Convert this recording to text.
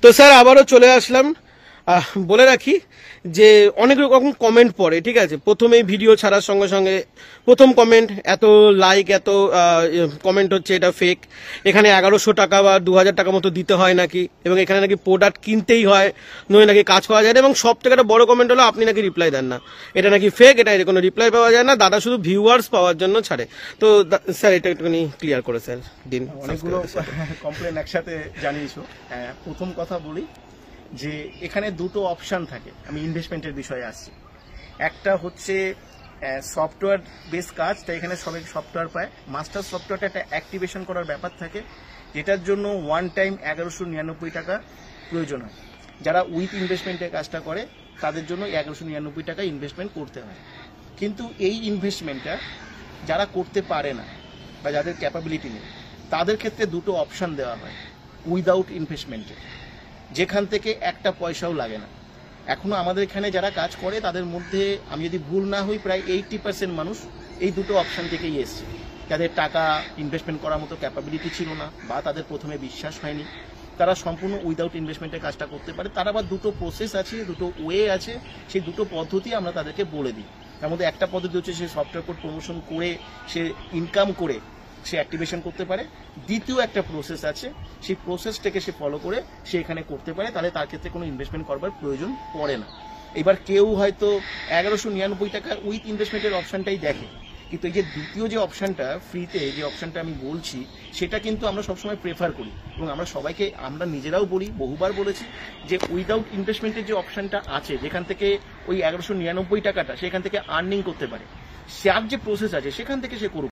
তো স্যার আবারও চলে আসলাম। বলে রাখি যে অনেক রকম কমেন্ট পড়ে, ঠিক আছে। প্রথমেই ভিডিও ছাড়ার সঙ্গে সঙ্গে প্রথম কমেন্ট, এত লাইক এত কমেন্ট হচ্ছে, এটা ফেক। এখানে 1100 টাকা বা 2000 টাকা মতো দিতে হয় নাকি, এবং এখানে নাকি প্রোডাক্ট কিনতেই হয়, নয় নাকি কাজ করা যায় না। এবং সব থেকে একটা বড় কমেন্ট হলো আপনি নাকি রিপ্লাই দেন না, এটা নাকি ফেক, এটা কোনো রিপ্লাই পাওয়া যায় না, দাদা শুধু ভিউয়ার্স পাওয়ার জন্য ছাড়ে। তো স্যার এটা একটুখানি ক্লিয়ার করে স্যার দিন। অনেকগুলো কমপ্লেন একসাথে জানিয়েছো। প্রথম কথা বলি যে এখানে দুটো অপশান থাকে। আমি ইনভেস্টমেন্টের বিষয়ে আসছি। একটা হচ্ছে সফটওয়্যার বেস কাজ, তাই এখানে সবাই সফটওয়্যার পায়। মাস্টার সফটওয়্যারটা একটা অ্যাক্টিভেশন করার ব্যাপার থাকে, যেটার জন্য ওয়ান টাইম 1199 টাকা প্রয়োজন হয়। যারা উইথ ইনভেস্টমেন্টের কাজটা করে তাদের জন্য 1199 টাকা ইনভেস্টমেন্ট করতে হয়। কিন্তু এই ইনভেস্টমেন্টটা যারা করতে পারে না বা যাদের ক্যাপাবিলিটি নেই, তাদের ক্ষেত্রে দুটো অপশান দেওয়া হয় উইদাউট ইনভেস্টমেন্টে, যেখান থেকে একটা পয়সাও লাগে না। এখনো আমাদের এখানে যারা কাজ করে তাদের মধ্যে আমি যদি ভুল না হই প্রায় 80% মানুষ এই দুটো অপশান থেকেই এসছে, যাদের টাকা ইনভেস্টমেন্ট করার মতো ক্যাপাবিলিটি ছিল না বা তাদের প্রথমে বিশ্বাস হয়নি, তারা সম্পূর্ণ উইদাউট ইনভেস্টমেন্টের কাজটা করতে পারে। তার আবার দুটো প্রসেস আছে, দুটো ওয়ে আছে, সেই দুটো পদ্ধতি আমরা তাদেরকে বলে দিই। তার মধ্যে একটা পদ্ধতি হচ্ছে সে সফটওয়্যার কোড প্রমোশন করে সে ইনকাম করে সে অ্যাক্টিভেশন করতে পারে। দ্বিতীয় একটা প্রসেস আছে, সেই প্রসেসটাকে সে ফলো করে সে এখানে করতে পারে, তাহলে তার ক্ষেত্রে কোনো ইনভেস্টমেন্ট করবার প্রয়োজন পড়ে না। এবার কেউ হয়তো 1199 টাকা উইথ ইনভেস্টমেন্টের অপশানটাই দেখে, কিন্তু এই যে দ্বিতীয় যে অপশানটা ফ্রিতে যে অপশানটা আমি বলছি, সেটা কিন্তু আমরা সবসময় প্রেফার করি এবং আমরা সবাইকে আমরা নিজেরাও বলি, বহুবার বলেছি যে উইদাউট ইনভেস্টমেন্টের যে অপশানটা আছে, যেখান থেকে ওই 1199 টাকাটা সেখান থেকে আর্নিং করতে পারে, যার যে প্রসেস আছে সেখান থেকে সে করুক।